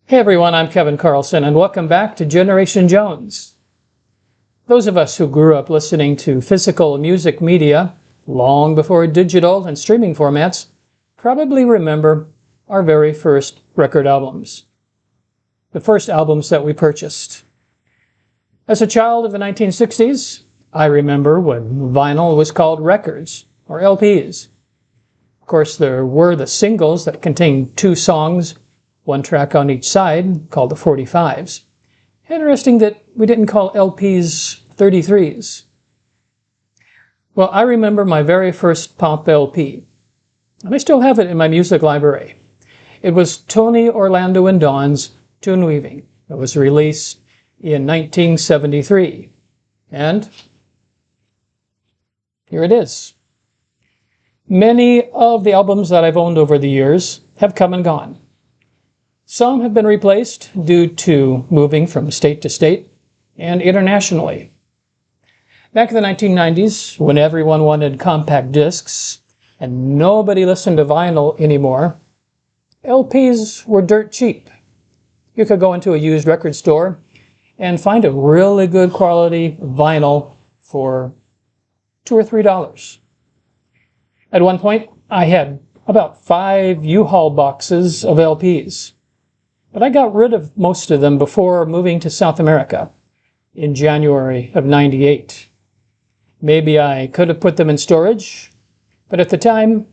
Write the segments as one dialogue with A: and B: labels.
A: Hey everyone, I'm Kevin Carlson, and welcome back to Generation Jones. Those of us who grew up listening to physical music media long before digital and streaming formats probably remember our very first record albums, the first albums that we purchased. As a child of the 1960s, I remember when vinyl was called records or LPs. Of course, there were the singles that contained two songs, one track on each side, called the 45s. Interesting that we didn't call LPs 33s. Well, I remember my very first pop LP, and I still have it in my music library. It was Tony Orlando and Dawn's Tune Weaving. It was released in 1973. And here it is. Many of the albums that I've owned over the years have come and gone. Some have been replaced due to moving from state to state and internationally. Back in the 1990s, when everyone wanted compact discs and nobody listened to vinyl anymore, LPs were dirt cheap. You could go into a used record store and find a really good quality vinyl for $2 or $3. At one point, I had about 5 U-Haul boxes of LPs. But I got rid of most of them before moving to South America in January of '98. Maybe I could have put them in storage, but at the time,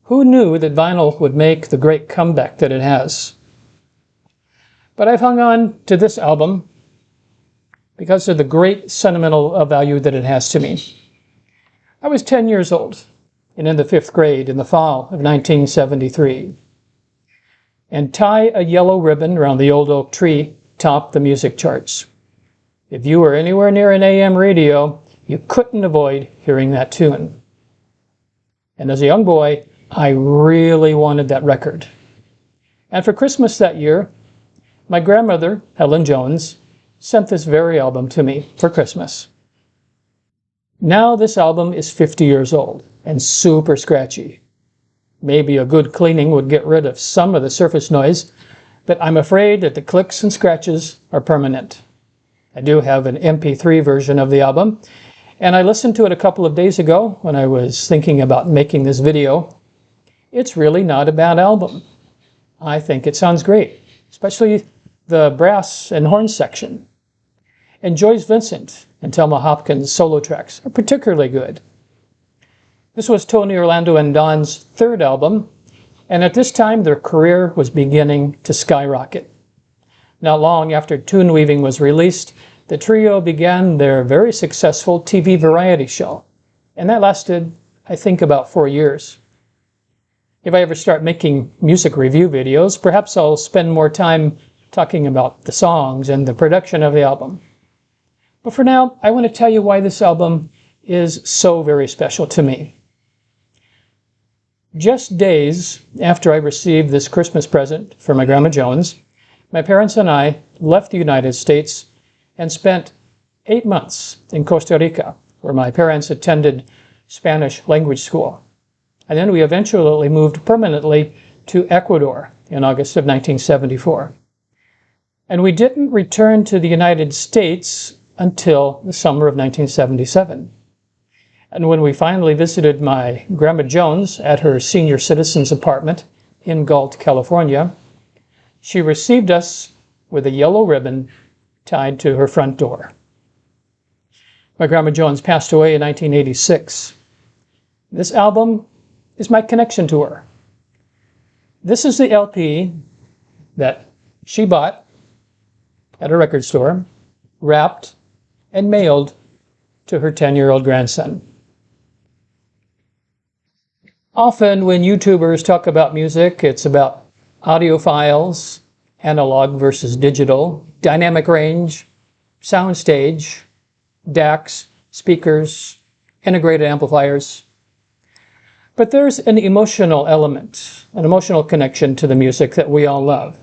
A: who knew that vinyl would make the great comeback that it has? But I've hung on to this album because of the great sentimental value that it has to me. I was 10 years old and in the 5th grade in the fall of 1973. And Tie a Yellow Ribbon Around the Old Oak Tree topped the music charts. If you were anywhere near an AM radio, you couldn't avoid hearing that tune. And as a young boy, I really wanted that record. And for Christmas that year, my grandmother, Helen Jones, sent this very album to me for Christmas. Now this album is 50 years old and super scratchy. Maybe a good cleaning would get rid of some of the surface noise, but I'm afraid that the clicks and scratches are permanent. I do have an MP3 version of the album, and I listened to it a couple of days ago when I was thinking about making this video. It's really not a bad album. I think it sounds great, especially the brass and horn section. And Joyce Vincent and Thelma Hopkins' solo tracks are particularly good. This was Tony Orlando and Dawn's third album, and at this time their career was beginning to skyrocket. Not long after Tune Weaving was released, the trio began their very successful TV variety show, and that lasted, I think, about 4 years. If I ever start making music review videos, perhaps I'll spend more time talking about the songs and the production of the album. But for now, I want to tell you why this album is so very special to me. Just days after I received this Christmas present from my Grandma Jones, my parents and I left the United States and spent 8 months in Costa Rica, where my parents attended Spanish language school. And then we eventually moved permanently to Ecuador in August of 1974. And we didn't return to the United States until the summer of 1977. And when we finally visited my Grandma Jones at her senior citizens apartment in Galt, California, she received us with a yellow ribbon tied to her front door. My Grandma Jones passed away in 1986. This album is my connection to her. This is the LP that she bought at a record store, wrapped, and mailed to her 10-year-old grandson. Often when YouTubers talk about music, it's about audio files, analog versus digital, dynamic range, soundstage, DACs, speakers, integrated amplifiers. But there's an emotional element, an emotional connection to the music that we all love.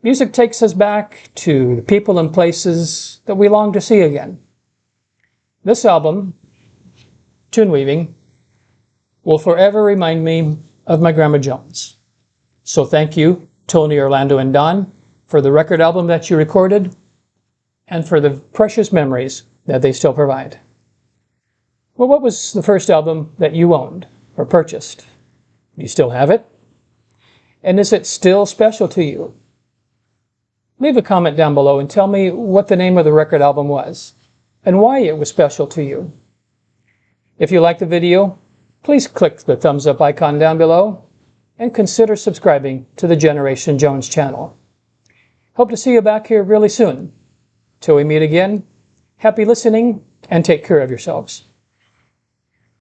A: Music takes us back to the people and places that we long to see again. This album, Tune Weaving, will forever remind me of my Grandma Jones. So thank you, Tony Orlando and Dawn, for the record album that you recorded, and for the precious memories that they still provide. Well, what was the first album that you owned or purchased? Do you still have it? And is it still special to you? Leave a comment down below and tell me what the name of the record album was and why it was special to you. If you liked the video, please click the thumbs up icon down below and consider subscribing to the Generation Jones channel. Hope to see you back here really soon. Till we meet again, happy listening and take care of yourselves.